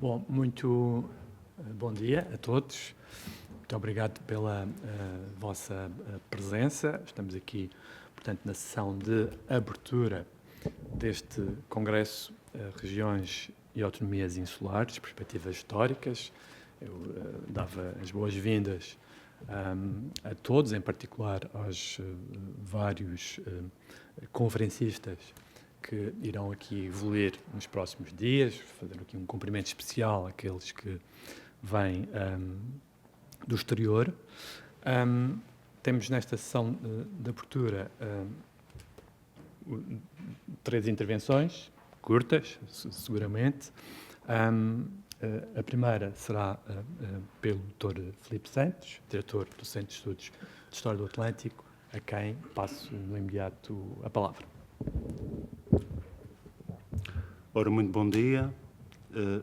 Bom, muito bom dia a todos. Muito obrigado pela vossa presença. Estamos aqui, portanto, na sessão de abertura deste Congresso Regiões e Autonomias Insulares, Perspectivas Históricas. Eu dava as boas-vindas a todos, em particular aos vários conferencistas que irão aqui evoluir nos próximos dias, fazer aqui um cumprimento especial àqueles que vêm do exterior. Temos nesta sessão de abertura 3 intervenções, curtas, seguramente. A primeira será pelo Dr. Filipe Santos, diretor do Centro de Estudos de História do Atlântico, a quem passo no imediato a palavra. Ora, muito bom dia.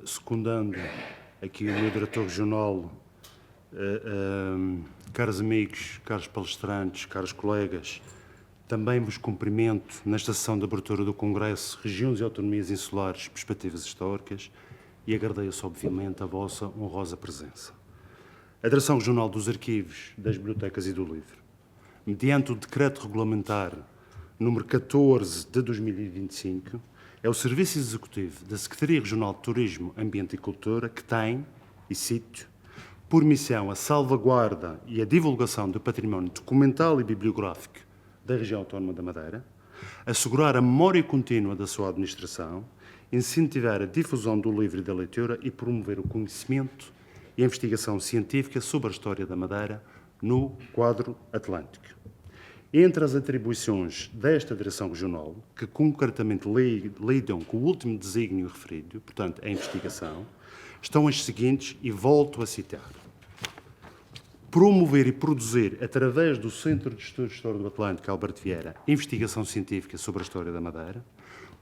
Secundando aqui o meu diretor regional, caros amigos, caros palestrantes, caros colegas, também vos cumprimento nesta sessão de abertura do Congresso Regiões e Autonomias Insulares, Perspectivas Históricas, e agradeço, obviamente, a vossa honrosa presença. A Direção Regional dos Arquivos, das Bibliotecas e do Livro, mediante o Decreto Regulamentar número 14 de 2025, é o Serviço Executivo da Secretaria Regional de Turismo, Ambiente e Cultura que tem, e cito, por missão a salvaguarda e a divulgação do património documental e bibliográfico da região autónoma da Madeira, assegurar a memória contínua da sua administração, incentivar a difusão do livro e da leitura e promover o conhecimento e a investigação científica sobre a história da Madeira no quadro atlântico. Entre as atribuições desta Direção Regional, que concretamente lidam com o último desígnio referido, portanto, a investigação, estão as seguintes e volto a citar. Promover e produzir, através do Centro de Estudos de História do Atlântico, Alberto Vieira, investigação científica sobre a história da Madeira,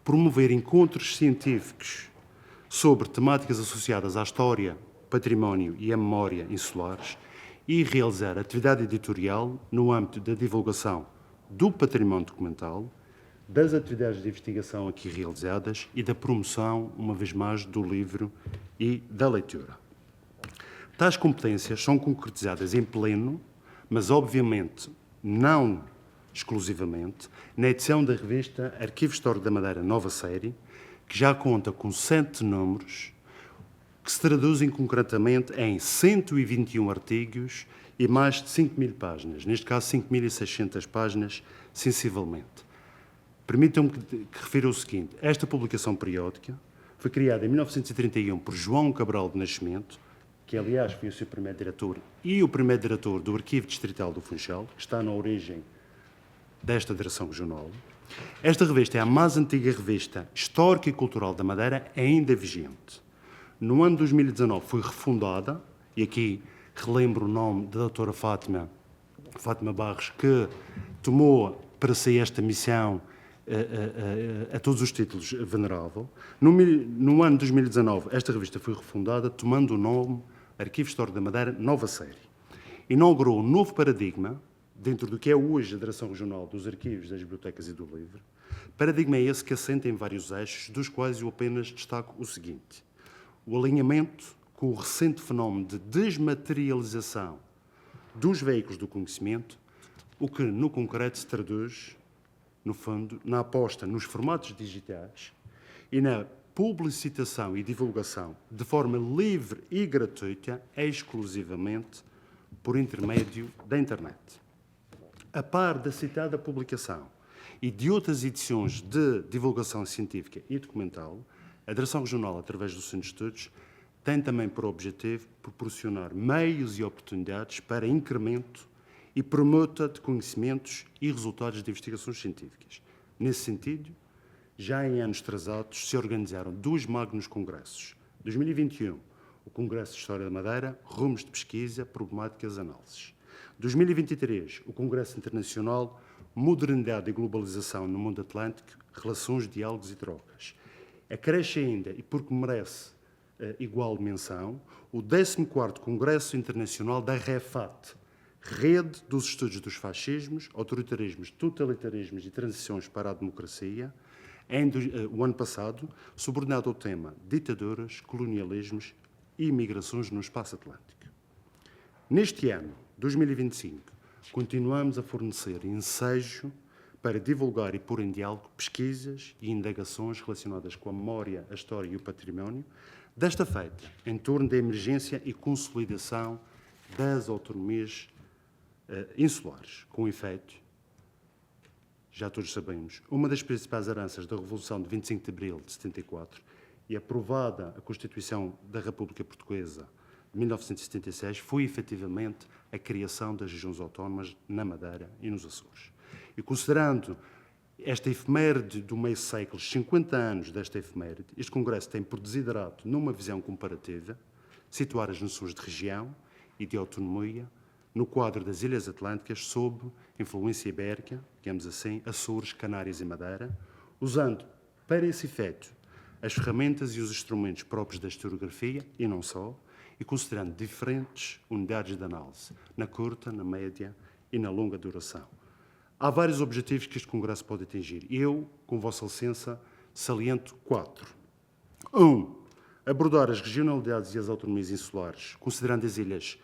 promover encontros científicos sobre temáticas associadas à história, património e à memória insulares, e realizar atividade editorial no âmbito da divulgação do património documental, das atividades de investigação aqui realizadas e da promoção, uma vez mais, do livro e da leitura. Tais competências são concretizadas em pleno, mas obviamente não exclusivamente, na edição da revista Arquivo Histórico da Madeira Nova Série, que já conta com 7 números, que se traduzem concretamente em 121 artigos e mais de 5.000 páginas, neste caso 5.600 páginas, sensivelmente. Permitam-me que refira o seguinte: esta publicação periódica foi criada em 1931 por João Cabral de Nascimento, que aliás foi o seu primeiro diretor e o primeiro diretor do Arquivo Distrital do Funchal, que está na origem desta Direção Regional. Esta revista é a mais antiga revista histórica e cultural da Madeira ainda vigente. No ano de 2019 foi refundada, e aqui relembro o nome da doutora Fátima Barros, que tomou para si esta missão a todos os títulos venerável. No ano de 2019, esta revista foi refundada, tomando o nome Arquivo Histórico da Madeira Nova Série. Inaugurou um novo paradigma, dentro do que é hoje a Direção Regional dos Arquivos, das Bibliotecas e do Livro. Paradigma é esse que assenta em vários eixos, dos quais eu apenas destaco o seguinte: o alinhamento com o recente fenómeno de desmaterialização dos veículos do conhecimento, o que, no concreto, se traduz, no fundo, na aposta nos formatos digitais e na publicitação e divulgação de forma livre e gratuita, exclusivamente por intermédio da internet. A par da citada publicação e de outras edições de divulgação científica e documental, a Direção Regional, através do Centro de Estudos, tem também por objetivo proporcionar meios e oportunidades para incremento e promota de conhecimentos e resultados de investigações científicas. Nesse sentido, já em anos trazados, se organizaram 2 magnos congressos. 2021, o Congresso de História da Madeira, Rumos de Pesquisa, Problemáticas e Análises. 2023, o Congresso Internacional, Modernidade e Globalização no Mundo Atlântico, Relações, Diálogos e Trocas. Acresce ainda, e porque merece igual menção, o 14º Congresso Internacional da REFAT, Rede dos Estudos dos Fascismos, Autoritarismos, Totalitarismos e Transições para a Democracia, o ano passado, subordinado ao tema ditaduras, colonialismos e migrações no espaço atlântico. Neste ano, 2025, continuamos a fornecer ensejo para divulgar e pôr em diálogo pesquisas e indagações relacionadas com a memória, a história e o património, desta feita em torno da emergência e consolidação das autonomias insulares, com efeito, já todos sabemos, uma das principais heranças da Revolução de 25 de Abril de 74 e aprovada a Constituição da República Portuguesa de 1976 foi efetivamente a criação das regiões autónomas na Madeira e nos Açores. E considerando esta efeméride do meio século, 50 anos desta efeméride, este Congresso tem por desiderato, numa visão comparativa, situar as noções de região e de autonomia no quadro das Ilhas Atlânticas sob influência ibérica, digamos assim, Açores, Canárias e Madeira, usando para esse efeito as ferramentas e os instrumentos próprios da historiografia e não só, e considerando diferentes unidades de análise, na curta, na média e na longa duração. Há vários objetivos que este Congresso pode atingir. Eu, com vossa licença, saliento 4. 1. Abordar as regionalidades e as autonomias insulares, considerando as ilhas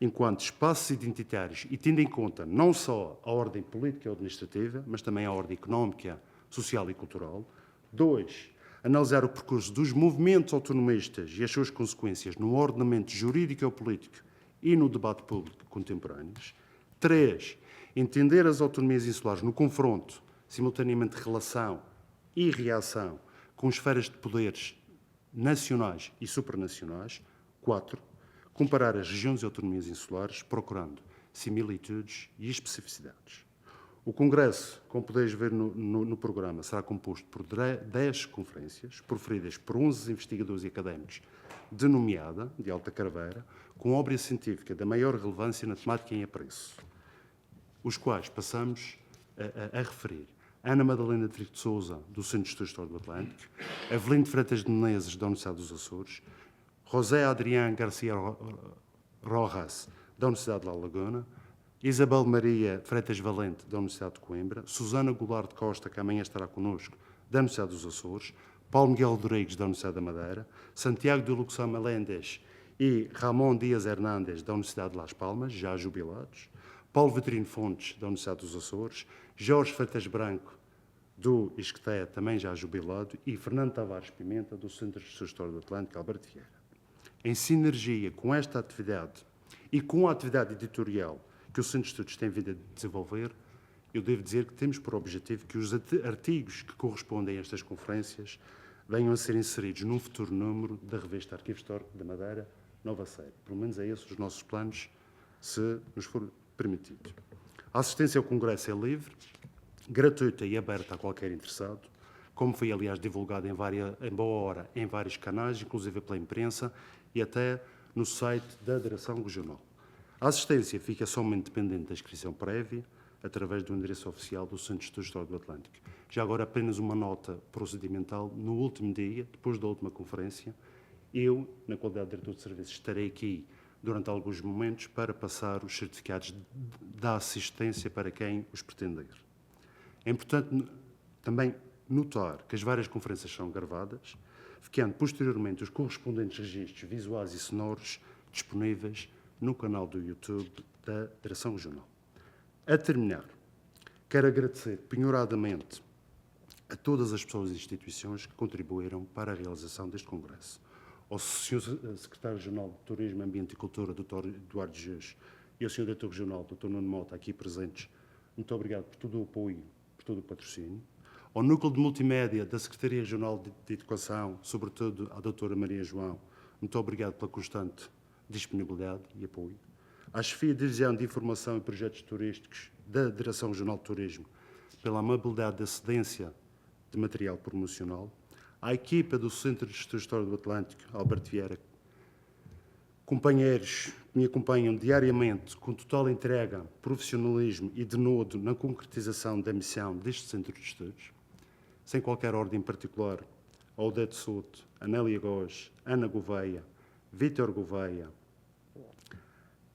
enquanto espaços identitários e tendo em conta não só a ordem política e administrativa, mas também a ordem económica, social e cultural. 2. Analisar o percurso dos movimentos autonomistas e as suas consequências no ordenamento jurídico ou político e no debate público contemporâneos. 3. Entender as autonomias insulares no confronto, simultaneamente relação e reação com esferas de poderes nacionais e supranacionais. 4. Comparar as regiões e autonomias insulares, procurando similitudes e especificidades. O Congresso, como podeis ver no programa, será composto por 10 conferências, proferidas por 11 investigadores e académicos de nomeada, de alta carreira, com obra científica da maior relevância na temática em apreço, os quais passamos a referir. Ana Madalena de Rico de Sousa, do Centro de Estudos de História do Atlântico, Avelino de Freitas de Menezes, da Universidade dos Açores, José Adrián García Rojas, da Universidade de La Laguna, Isabel Maria Freitas Valente, da Universidade de Coimbra, Susana Goulart de Costa, que amanhã estará connosco, da Universidade dos Açores, Paulo Miguel Rodrigues, da Universidade da Madeira, Santiago de Luxão Meléndez e Ramón Díaz Hernández, da Universidade de Las Palmas, já jubilados, Paulo Vitorino Fontes, da Universidade dos Açores, Jorge Freitas Branco, do Isqueté, também já jubilado, e Fernando Tavares Pimenta, do Centro de História do Atlântico, Alberto Vieira. Em sinergia com esta atividade e com a atividade editorial que o Centro de Estudos tem vindo a desenvolver, eu devo dizer que temos por objetivo que os artigos que correspondem a estas conferências venham a ser inseridos num futuro número da revista Arquivo Histórico da Madeira, nova série. Pelo menos é esses os nossos planos, se nos for permitido. A assistência ao Congresso é livre, gratuita e aberta a qualquer interessado, como foi, aliás, divulgado em boa hora em vários canais, inclusive pela imprensa e até no site da Direção Regional. A assistência fica somente dependente da inscrição prévia, através do endereço oficial do Centro de Estudos de História do Atlântico. Já agora, apenas uma nota procedimental. No último dia, depois da última conferência, eu, na qualidade de diretor de serviços, estarei aqui durante alguns momentos para passar os certificados da assistência para quem os pretender. É importante também notar que as várias conferências são gravadas, ficando posteriormente os correspondentes registros visuais e sonoros disponíveis no canal do YouTube da Direção Regional. A terminar, quero agradecer penhoradamente a todas as pessoas e instituições que contribuíram para a realização deste Congresso. Ao Sr. Secretário Regional de Turismo, Ambiente e Cultura, Dr. Eduardo Jesus, e ao Sr. Diretor Regional, Dr. Nuno Mota, aqui presentes, muito obrigado por todo o apoio, por todo o patrocínio. Ao Núcleo de Multimédia da Secretaria Regional de Educação, sobretudo à Dra. Maria João, muito obrigado pela constante disponibilidade e apoio. À Chefia de Divisão de Informação e Projetos Turísticos da Direção Regional de Turismo, pela amabilidade da cedência de material promocional. À equipa do Centro de Estudos de História do Atlântico, Alberto Vieira, companheiros que me acompanham diariamente com total entrega, profissionalismo e denodo na concretização da missão deste Centro de Estudos, sem qualquer ordem particular, a Odete Souto, Anélia Góes, Ana Gouveia, Vítor Gouveia,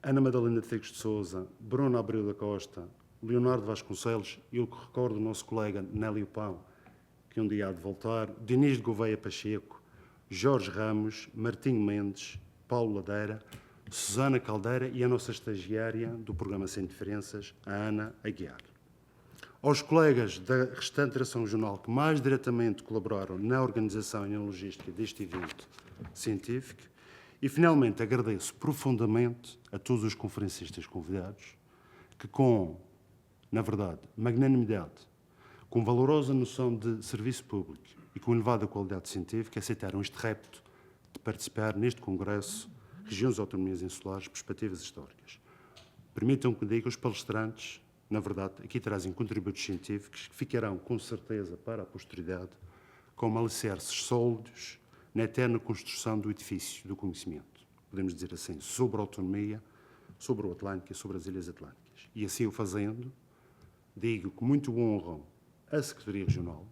Ana Madalena de Ricos de Sousa, Bruno Abreu da Costa, Leonardo Vasconcelos e eu recordo o nosso colega Nélio Pão que um dia há de voltar, Dinis de Gouveia Pacheco, Jorge Ramos, Martinho Mendes, Paulo Ladeira, Susana Caldeira e a nossa estagiária do programa Sem Diferenças, a Ana Aguiar. Aos colegas da restante direção jornal que mais diretamente colaboraram na organização e na logística deste evento científico. E, finalmente, agradeço profundamente a todos os conferencistas convidados que, na verdade, magnanimidade, com valorosa noção de serviço público e com elevada qualidade científica, aceitaram este repto de participar neste Congresso Regiões e Autonomias Insulares, Perspectivas Históricas. Permitam que diga, os palestrantes, na verdade, aqui trazem contributos científicos que ficarão, com certeza, para a posteridade, como alicerces sólidos na eterna construção do edifício do conhecimento, podemos dizer assim, sobre a autonomia, sobre o Atlântico e sobre as Ilhas Atlânticas. E assim o fazendo, digo que muito honram a Secretaria Regional,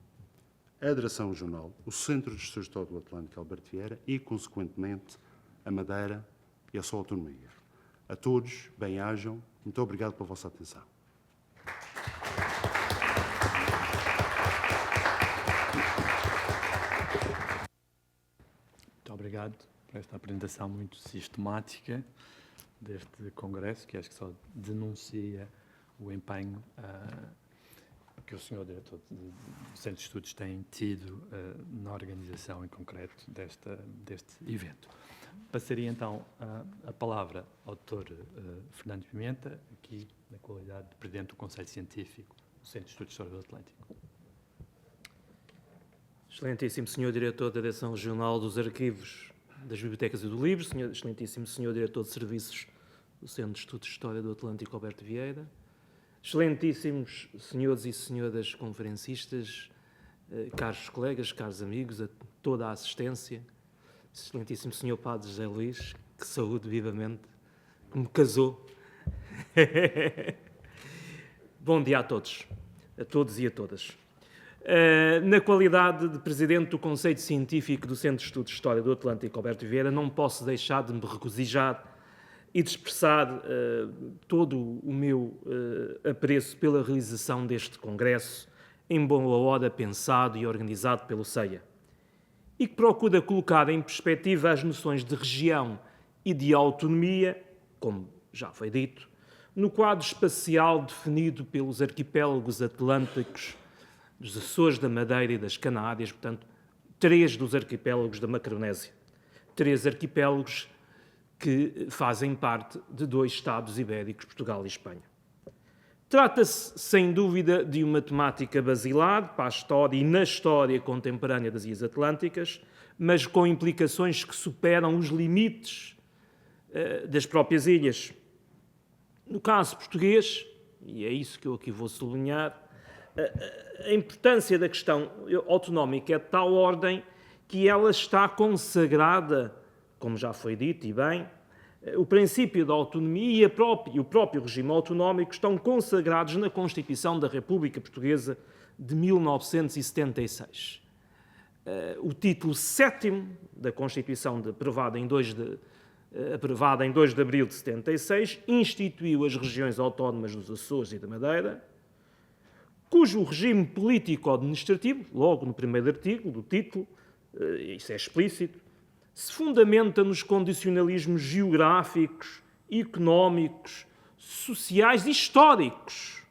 a Direção Regional, o Centro de Gestão Histórica do Atlântico Alberto Vieira e, consequentemente, a Madeira e a sua autonomia. A todos, bem-ajam. Muito obrigado pela vossa atenção. Muito obrigado por esta apresentação muito sistemática deste congresso, que acho que só denuncia o empenho que o Sr. Diretor do Centro de Estudos tem tido na organização em concreto deste evento. Passaria então a palavra ao Dr. Fernando Pimenta, aqui na qualidade de Presidente do Conselho Científico do Centro de Estudos Histórico do Atlântico. Excelentíssimo Sr. Diretor da Direção Regional dos Arquivos, das Bibliotecas e do Livro, excelentíssimo Sr. Diretor de Serviços do Centro de Estudos de História do Atlântico, Alberto Vieira, excelentíssimos senhores e senhoras conferencistas, caros colegas, caros amigos, a toda a assistência, excelentíssimo Sr. Padre José Luís, que saúde vivamente, que me casou. Bom dia a todos e a todas. Na qualidade de Presidente do Conselho Científico do Centro de Estudos de História do Atlântico, Alberto Vieira, não posso deixar de me regozijar e de expressar todo o meu apreço pela realização deste congresso, em boa hora pensado e organizado pelo CEIA, e que procura colocar em perspectiva as noções de região e de autonomia, como já foi dito, no quadro espacial definido pelos arquipélagos atlânticos dos Açores, da Madeira e das Canárias, portanto, 3 dos arquipélagos da Macaronésia. 3 arquipélagos que fazem parte de 2 Estados ibéricos, Portugal e Espanha. Trata-se, sem dúvida, de uma temática basilar para a história e na história contemporânea das Ilhas Atlânticas, mas com implicações que superam os limites das próprias ilhas. No caso português, e é isso que eu aqui vou sublinhar, a importância da questão autonómica é de tal ordem que ela está consagrada, como já foi dito e bem, o princípio da autonomia e o próprio regime autonómico estão consagrados na Constituição da República Portuguesa de 1976. O título 7º da Constituição, aprovada em 2 de abril de 76, instituiu as regiões autónomas dos Açores e da Madeira, cujo regime político-administrativo, logo no primeiro artigo do título, isso é explícito, se fundamenta nos condicionalismos geográficos, económicos, sociais e históricos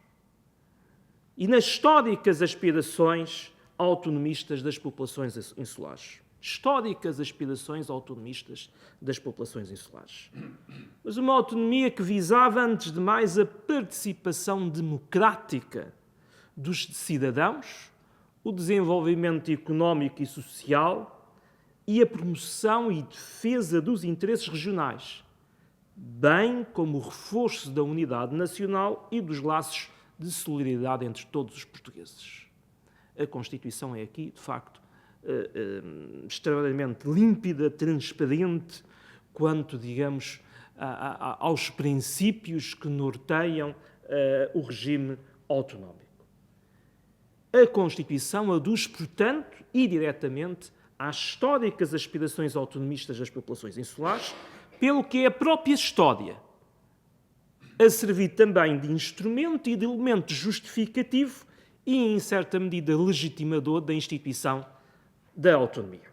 e nas históricas aspirações autonomistas das populações insulares. Históricas aspirações autonomistas das populações insulares. Mas uma autonomia que visava, antes de mais, a participação democrática dos cidadãos, o desenvolvimento económico e social e a promoção e defesa dos interesses regionais, bem como o reforço da unidade nacional e dos laços de solidariedade entre todos os portugueses. A Constituição é aqui, de facto, extraordinariamente límpida, transparente, quanto, digamos, aos princípios que norteiam o regime autonómico. A Constituição aduz, portanto, e diretamente às históricas aspirações autonomistas das populações insulares, pelo que é a própria história, a servir também de instrumento e de elemento justificativo e, em certa medida, legitimador da instituição da autonomia.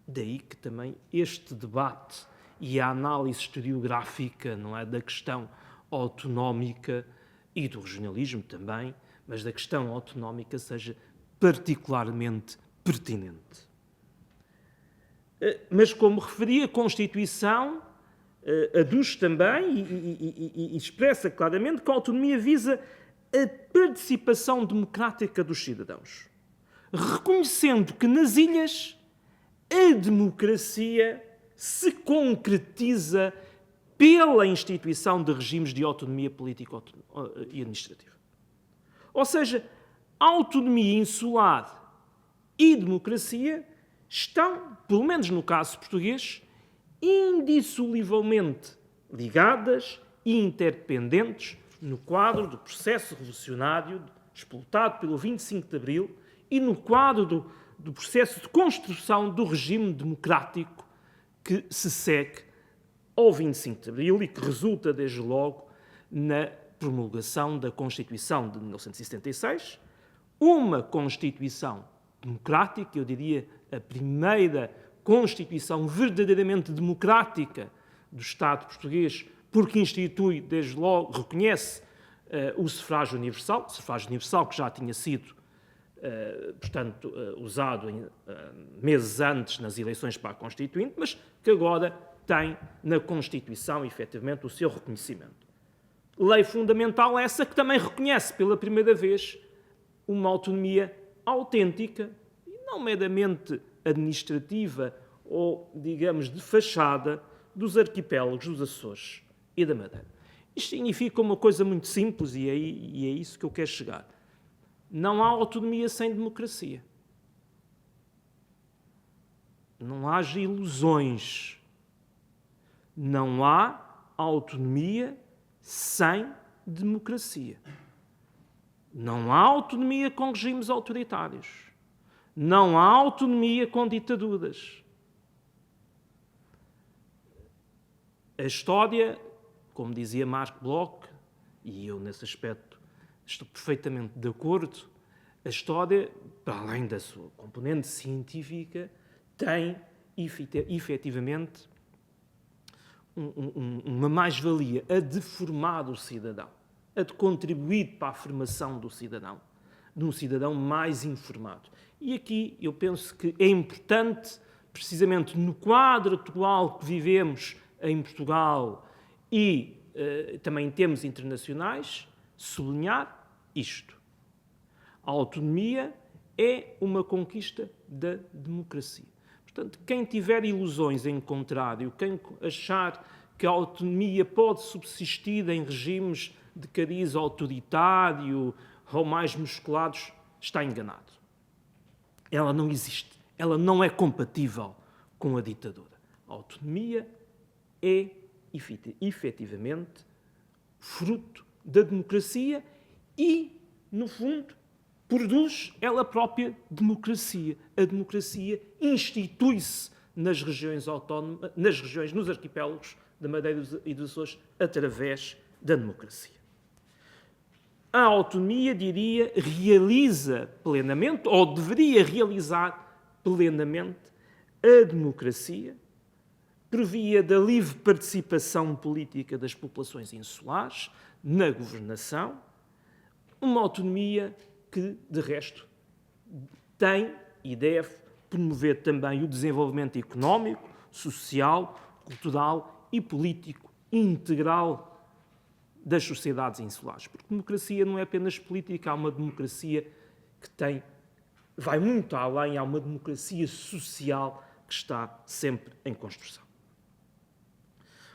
Daí que também este debate e a análise historiográfica, não é, da questão autonómica e do regionalismo também, mas da questão autonómica seja particularmente pertinente. Mas, como referi, a Constituição aduz também e expressa claramente que a autonomia visa a participação democrática dos cidadãos, reconhecendo que nas ilhas a democracia se concretiza pela instituição de regimes de autonomia política e administrativa. Ou seja, autonomia insular e democracia estão, pelo menos no caso português, indissoluvelmente ligadas e interdependentes no quadro do processo revolucionário disputado pelo 25 de Abril e no quadro do processo de construção do regime democrático que se segue ao 25 de Abril e que resulta, desde logo, na promulgação da Constituição de 1976, uma Constituição democrática, eu diria a primeira Constituição verdadeiramente democrática do Estado português, porque institui, desde logo, reconhece o sufrágio universal que já tinha sido, portanto, usado meses antes nas eleições para a Constituinte, mas que agora tem na Constituição, efetivamente, o seu reconhecimento. Lei fundamental essa que também reconhece pela primeira vez uma autonomia autêntica e não meramente administrativa ou, digamos, de fachada dos arquipélagos dos Açores e da Madeira. Isto significa uma coisa muito simples e é isso que eu quero chegar. Não há autonomia sem democracia. Não haja ilusões. Não há autonomia sem democracia. Não há autonomia com regimes autoritários. Não há autonomia com ditaduras. A história, como dizia Marc Bloch, e eu nesse aspecto estou perfeitamente de acordo, a história, para além da sua componente científica, tem efetivamente uma mais-valia, a de formar o cidadão, a de contribuir para a formação do cidadão, de um cidadão mais informado. E aqui eu penso que é importante, precisamente no quadro atual que vivemos em Portugal e também em termos internacionais, sublinhar isto. A autonomia é uma conquista da democracia. Portanto, quem tiver ilusões em contrário, quem achar que a autonomia pode subsistir em regimes de cariz autoritário ou mais musculados, está enganado. Ela não existe. Ela não é compatível com a ditadura. A autonomia é, efetivamente, fruto da democracia e, no fundo, produz ela própria democracia. A democracia institui-se nas regiões autónomas, nos arquipélagos da Madeira e dos Açores, através da democracia. A autonomia, diria, realiza plenamente, ou deveria realizar plenamente, a democracia por via da livre participação política das populações insulares na governação, uma autonomia que, de resto, tem e deve promover também o desenvolvimento económico, social, cultural e político integral das sociedades insulares. Porque democracia não é apenas política, há uma democracia que vai muito além, há uma democracia social que está sempre em construção.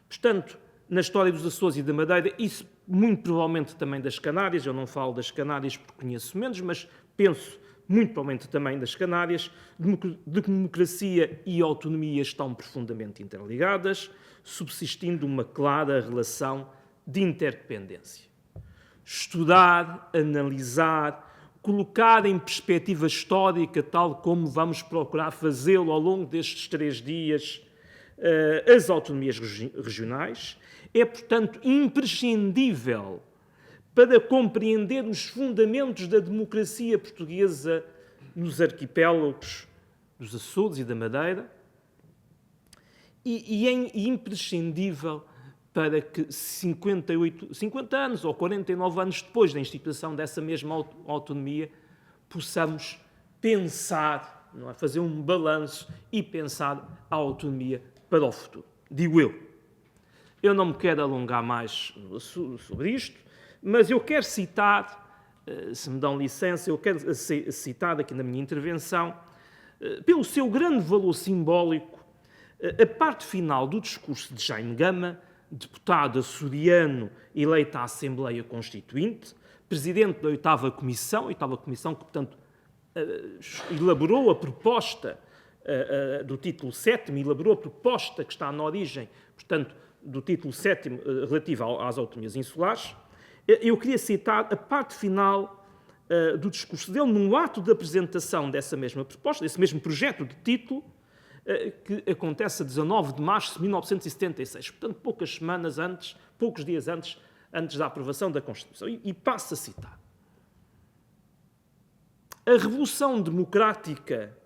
Portanto, na história dos Açores e da Madeira, isso muito provavelmente também das Canárias, eu não falo das Canárias porque conheço menos, mas penso muito provavelmente também das Canárias, democracia e autonomia estão profundamente interligadas, subsistindo uma clara relação de interdependência. Estudar, analisar, colocar em perspectiva histórica, tal como vamos procurar fazê-lo ao longo destes 3 dias, as autonomias regionais, é, portanto, imprescindível para compreender os fundamentos da democracia portuguesa nos arquipélagos dos Açores e da Madeira, e é imprescindível para que 50 anos ou 49 anos depois da instituição dessa mesma autonomia possamos pensar, não é? Fazer um balanço e pensar a autonomia para o futuro. Digo eu. Eu não me quero alongar mais sobre isto, mas eu quero citar, se me dão licença, eu quero citar aqui na minha intervenção, pelo seu grande valor simbólico, a parte final do discurso de Jaime Gama, deputado açoriano eleito à Assembleia Constituinte, presidente da 8ª Comissão que, portanto, elaborou a proposta do título 7º, elaborou a proposta que está na origem, portanto, do título 7º relativo às autonomias insulares. Eu queria citar a parte final do discurso dele, num ato de apresentação dessa mesma proposta, desse mesmo projeto de título, que acontece a 19 de março de 1976, portanto, poucos dias antes da aprovação da Constituição. E passo a citar. A Revolução Democrática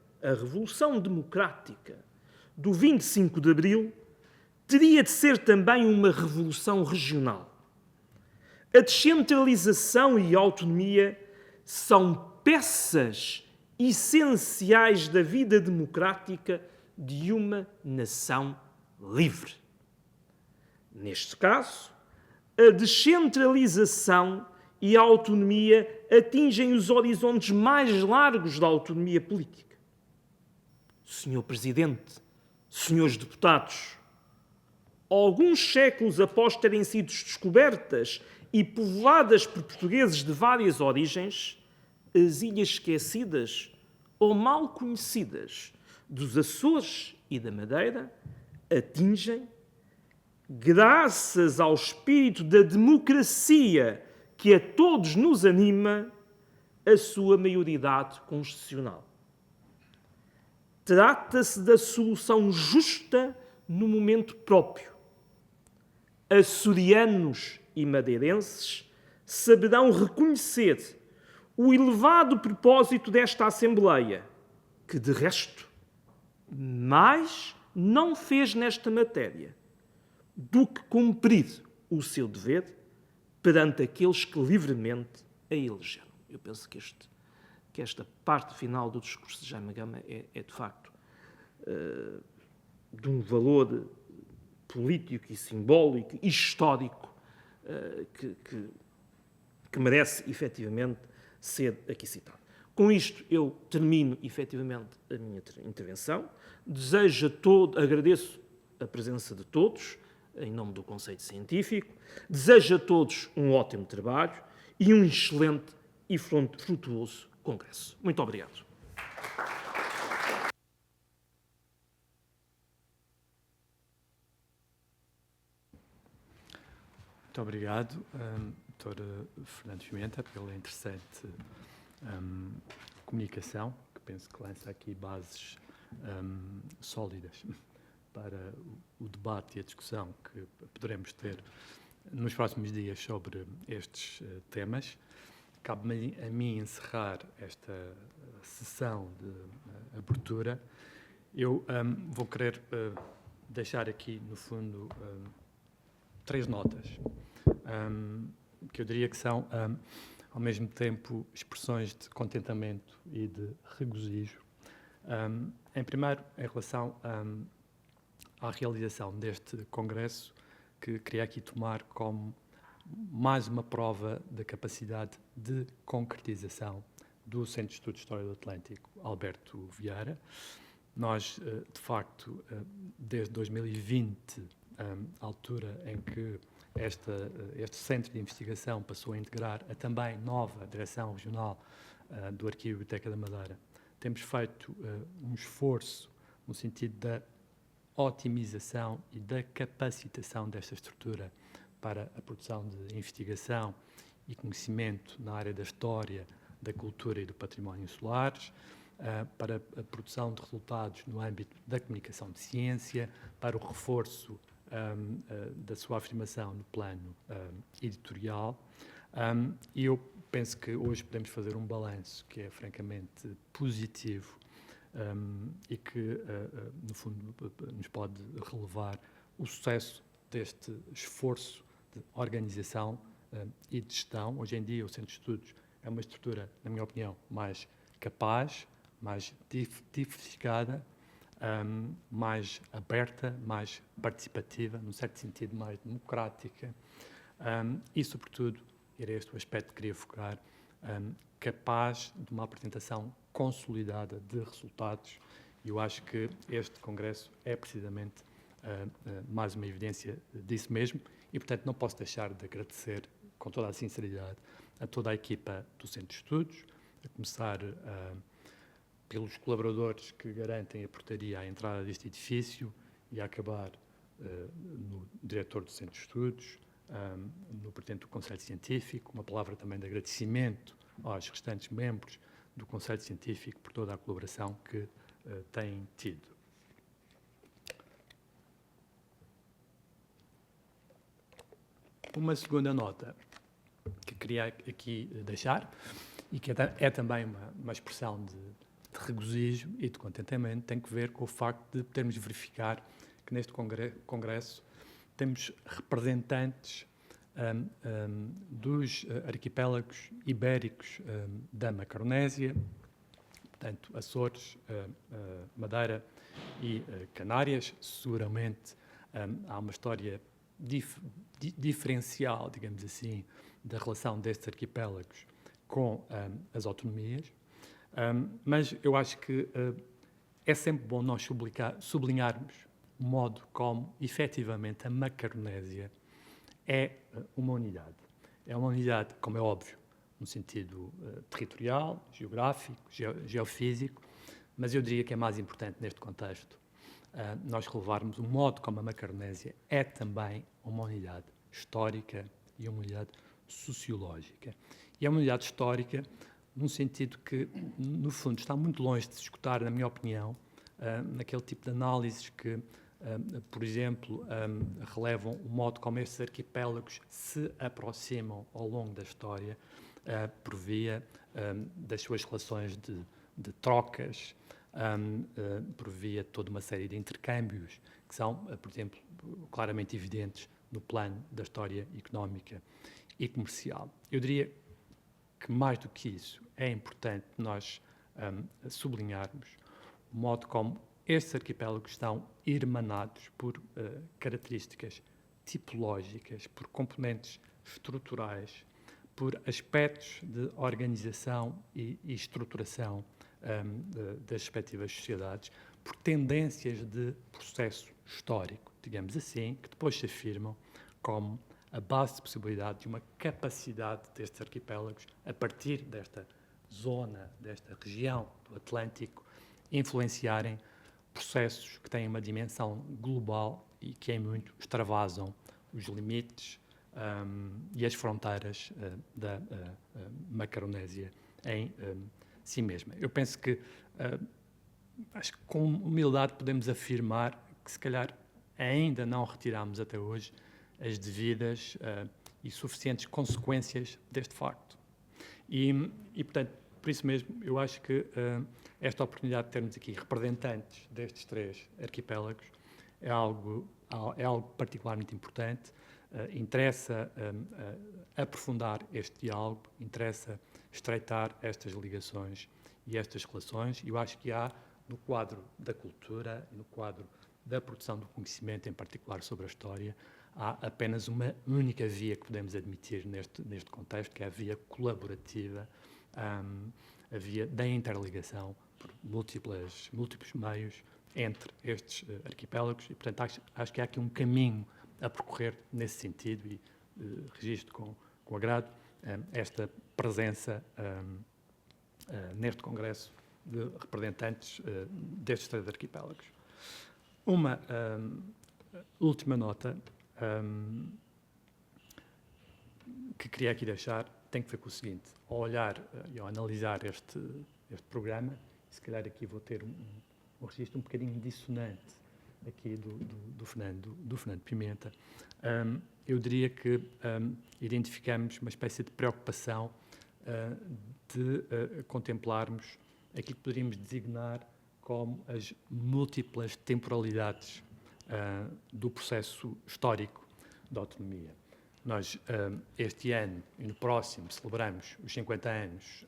do 25 de Abril teria de ser também uma revolução regional. A descentralização e a autonomia são peças essenciais da vida democrática de uma nação livre. Neste caso, a descentralização e a autonomia atingem os horizontes mais largos da autonomia política. Senhor Presidente, senhores deputados, alguns séculos após terem sido descobertas e povoadas por portugueses de várias origens, as ilhas esquecidas ou mal conhecidas dos Açores e da Madeira atingem, graças ao espírito da democracia que a todos nos anima, a sua maioridade constitucional. Trata-se da solução justa no momento próprio. Açorianos e madeirenses saberão reconhecer o elevado propósito desta Assembleia, que, de resto, mais não fez nesta matéria do que cumprir o seu dever perante aqueles que livremente a elegeram. Eu penso que esta parte final do discurso de Jaime Gama é de facto, de um valor político e simbólico e histórico que merece, efetivamente, ser aqui citado. Com isto, eu termino, efetivamente, a minha intervenção. Agradeço a presença de todos, em nome do Conselho Científico. Desejo a todos um ótimo trabalho e um excelente e frutuoso Congresso. Muito obrigado. Muito obrigado, Dr. Fernando Pimenta, pela interessante comunicação, que penso que lança aqui bases sólidas para o debate e a discussão que poderemos ter nos próximos dias sobre estes temas. Cabe-me a mim encerrar esta sessão de abertura. Eu vou querer deixar aqui, no fundo, 3 notas, que eu diria que são, ao mesmo tempo, expressões de contentamento e de regozijo. Em primeiro, em relação à realização deste congresso, que queria aqui tomar como mais uma prova da capacidade de concretização do Centro de Estudos de História do Atlântico, Alberto Vieira. Nós, de facto, desde 2020, a altura em que este centro de investigação passou a integrar a também nova Direção Regional do Arquivo e Biblioteca da Madeira, temos feito um esforço no sentido da otimização e da capacitação desta estrutura para a produção de investigação e conhecimento na área da história, da cultura e do património insulares, para a produção de resultados no âmbito da comunicação de ciência, para o reforço da sua afirmação no plano editorial, E eu penso que hoje podemos fazer um balanço que é francamente positivo e que, no fundo, nos pode relevar o sucesso deste esforço de organização e de gestão. Hoje em dia, o Centro de Estudos é uma estrutura, na minha opinião, mais capaz, mais diversificada, mais aberta, mais participativa, num certo sentido, mais democrática e, sobretudo, era este o aspecto que queria focar, capaz de uma apresentação consolidada de resultados. E eu acho que este Congresso é precisamente mais uma evidência disso mesmo e, portanto, não posso deixar de agradecer com toda a sinceridade a toda a equipa do Centro de Estudos, a começar pelos colaboradores que garantem a portaria à entrada deste edifício e a acabar no diretor do Centro de Estudos, no presidente do Conselho Científico, uma palavra também de agradecimento aos restantes membros do Conselho Científico por toda a colaboração que têm tido. Uma segunda nota que queria aqui deixar, e que é também uma expressão de regozijo e de contentamento, tem que ver com o facto de podermos verificar que neste Congresso temos representantes dos arquipélagos ibéricos da Macaronésia, portanto, Açores, Madeira e Canárias. Seguramente há uma história diferencial, digamos assim, da relação destes arquipélagos com as autonomias, mas eu acho que é sempre bom nós sublinharmos o modo como, efetivamente, a Macaronésia é uma unidade. É uma unidade, como é óbvio, no sentido territorial, geográfico, geofísico, mas eu diria que é mais importante neste contexto nós relevarmos o modo como a Macaronésia é também uma unidade histórica e uma unidade sociológica. E é uma unidade histórica num sentido que, no fundo, está muito longe de se escutar, na minha opinião, naquele tipo de análises que, por exemplo, relevam o modo como estes arquipélagos se aproximam ao longo da história por via das suas relações de trocas, por via de toda uma série de intercâmbios que são, por exemplo, claramente evidentes no plano da história económica e comercial. Eu diria que, mais do que isso, é importante nós sublinharmos o modo como estes arquipélagos estão irmanados por características tipológicas, por componentes estruturais, por aspectos de organização e estruturação das respectivas sociedades, por tendências de processo histórico, digamos assim, que depois se afirmam como a base de possibilidade de uma capacidade destes arquipélagos, a partir desta zona, desta região do Atlântico, influenciarem processos que têm uma dimensão global e que, em muito, extravasam os limites e as fronteiras da Macaronésia em si mesma. Eu penso que, acho que com humildade podemos afirmar que, se calhar, ainda não retiramos até hoje as devidas e suficientes consequências deste facto. E, portanto, por isso mesmo, eu acho que esta oportunidade de termos aqui representantes destes três arquipélagos é algo particularmente importante. Interessa aprofundar este diálogo, interessa estreitar estas ligações e estas relações. Eu acho que há, no quadro da cultura e no quadro da produção do conhecimento, em particular sobre a história, há apenas uma única via que podemos admitir neste contexto, que é a via colaborativa, a via da interligação por múltiplos meios entre estes arquipélagos e, portanto, acho que há aqui um caminho a percorrer nesse sentido e registro com agrado esta presença neste Congresso de representantes destes três arquipélagos. Uma última nota que queria aqui deixar tem que ver com o seguinte: ao olhar e ao analisar este programa, se calhar aqui vou ter um registro um bocadinho dissonante aqui do Fernando Pimenta, eu diria que identificamos uma espécie de preocupação de contemplarmos aquilo que poderíamos designar como as múltiplas temporalidades do processo histórico da autonomia. Nós, este ano e no próximo, celebramos os 50 anos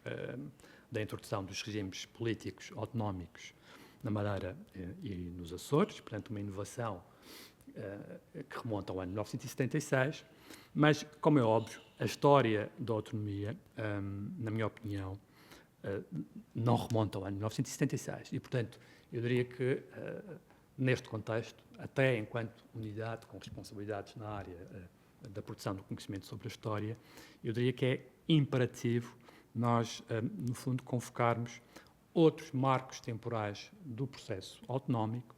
da introdução dos regimes políticos autonómicos na Madeira e nos Açores, portanto, uma inovação que remonta ao ano 1976, mas, como é óbvio, a história da autonomia, na minha opinião, não remonta ao ano 1976 e, portanto, eu diria que, neste contexto, até enquanto unidade com responsabilidades na área da produção do conhecimento sobre a história, eu diria que é imperativo nós, no fundo, convocarmos outros marcos temporais do processo autonómico,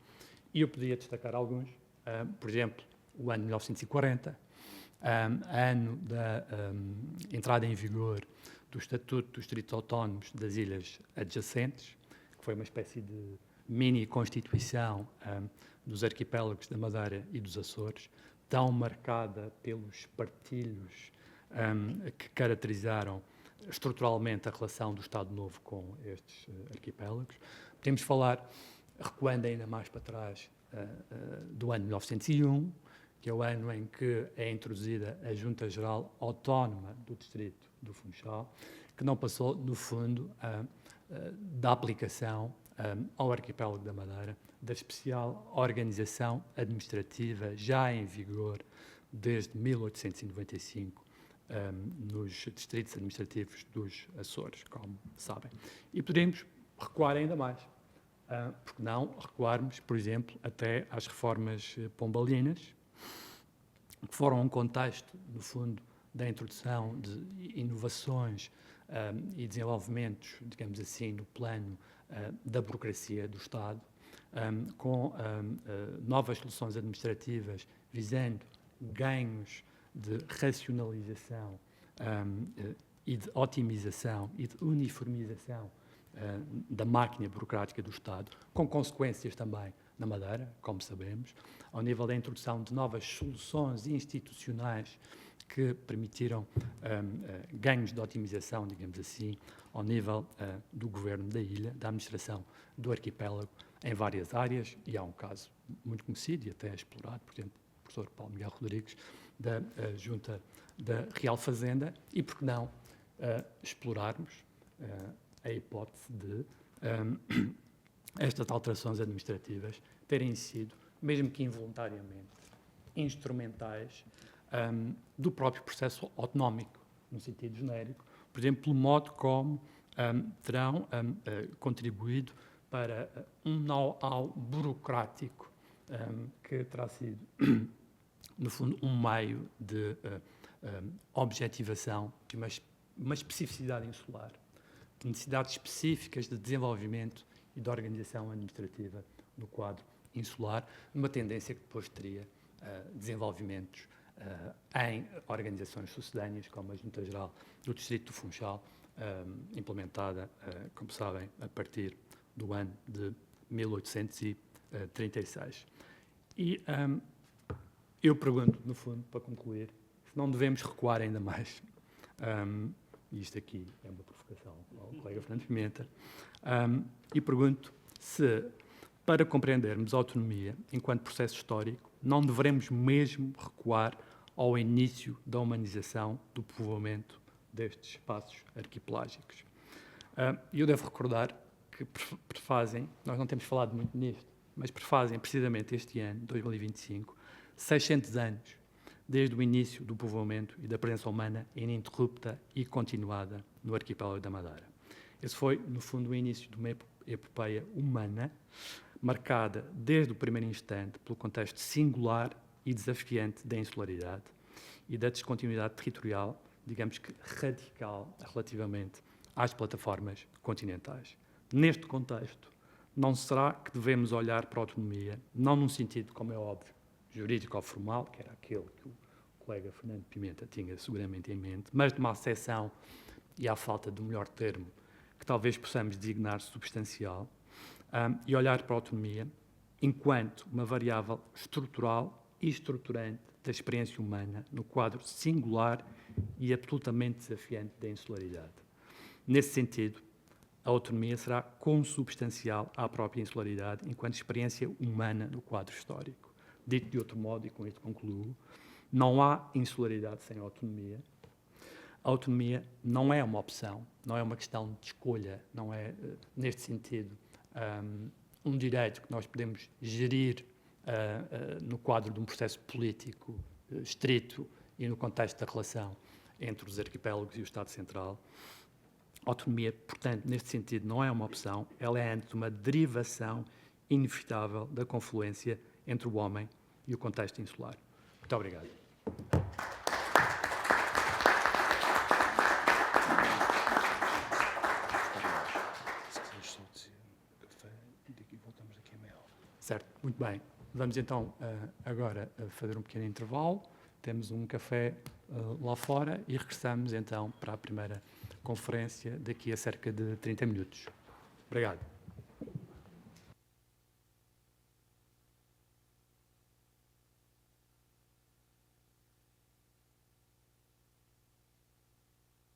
e eu poderia destacar alguns, por exemplo, o ano 1940, ano da entrada em vigor do Estatuto dos Distritos Autónomos das Ilhas Adjacentes, que foi uma espécie de mini-constituição dos arquipélagos da Madeira e dos Açores, tão marcada pelos partilhos que caracterizaram estruturalmente a relação do Estado Novo com estes arquipélagos. Podemos falar, recuando ainda mais para trás, do ano 1901, que é o ano em que é introduzida a Junta Geral Autónoma do Distrito do Funchal, que não passou, no fundo, da aplicação ao arquipélago da Madeira da especial organização administrativa já em vigor desde 1895 nos distritos administrativos dos Açores, como sabem. E podemos recuar ainda mais, porque não recuarmos, por exemplo, até às reformas pombalinas, que foram um contexto, no fundo, da introdução de inovações e desenvolvimentos, digamos assim, no plano da burocracia do Estado, com novas soluções administrativas visando ganhos de racionalização e de otimização e de uniformização da máquina burocrática do Estado, com consequências também na Madeira, como sabemos, ao nível da introdução de novas soluções institucionais que permitiram ganhos de otimização, digamos assim, ao nível do governo da ilha, da administração do arquipélago, em várias áreas, e há um caso muito conhecido e até explorado, por exemplo, o professor Paulo Miguel Rodrigues, da Junta da Real Fazenda, e por que não explorarmos a hipótese de estas alterações administrativas terem sido, mesmo que involuntariamente, instrumentais do próprio processo autonómico, no sentido genérico, por exemplo, pelo modo como terão contribuído para um know-how burocrático que terá sido, no fundo, um meio de objetivação de uma especificidade insular, de necessidades específicas de desenvolvimento e de organização administrativa no quadro insular, numa tendência que depois teria desenvolvimentos em organizações sucedâneas, como a Junta Geral do Distrito do Funchal, implementada, como sabem, a partir do ano de 1836. E eu pergunto, no fundo, para concluir, se não devemos recuar ainda mais, e isto aqui é uma provocação ao colega Fernando Pimenta, e pergunto se, para compreendermos a autonomia enquanto processo histórico, não devemos mesmo recuar ao início da humanização do povoamento destes espaços arquipelágicos. Eu devo recordar que prefazem, nós não temos falado muito nisto, mas prefazem precisamente este ano, 2025, 600 anos desde o início do povoamento e da presença humana ininterrupta e continuada no arquipélago da Madeira. Esse foi, no fundo, o início de uma epopeia humana, marcada desde o primeiro instante pelo contexto singular e desafiante da insularidade e da descontinuidade territorial, digamos que radical, relativamente às plataformas continentais. Neste contexto, não será que devemos olhar para a autonomia, não num sentido, como é óbvio, jurídico ou formal, que era aquele que o colega Fernando Pimenta tinha seguramente em mente, mas de uma acessão, e à falta de um melhor termo, que talvez possamos designar substancial, e olhar para a autonomia enquanto uma variável estrutural e estruturante da experiência humana no quadro singular e absolutamente desafiante da insularidade. Nesse sentido, a autonomia será consubstancial à própria insularidade enquanto experiência humana no quadro histórico. Dito de outro modo, e com isto concluo, não há insularidade sem autonomia. A autonomia não é uma opção, não é uma questão de escolha, não é, neste sentido, um direito que nós podemos gerir no quadro de um processo político estrito e no contexto da relação entre os arquipélagos e o Estado Central. A autonomia, portanto, neste sentido, não é uma opção, ela é antes uma derivação inevitável da confluência entre o homem e o contexto insular. Muito obrigado. Certo, muito bem. Vamos então agora fazer um pequeno intervalo. Temos um café lá fora e regressamos então para a primeira conferência daqui a cerca de 30 minutos. Obrigado.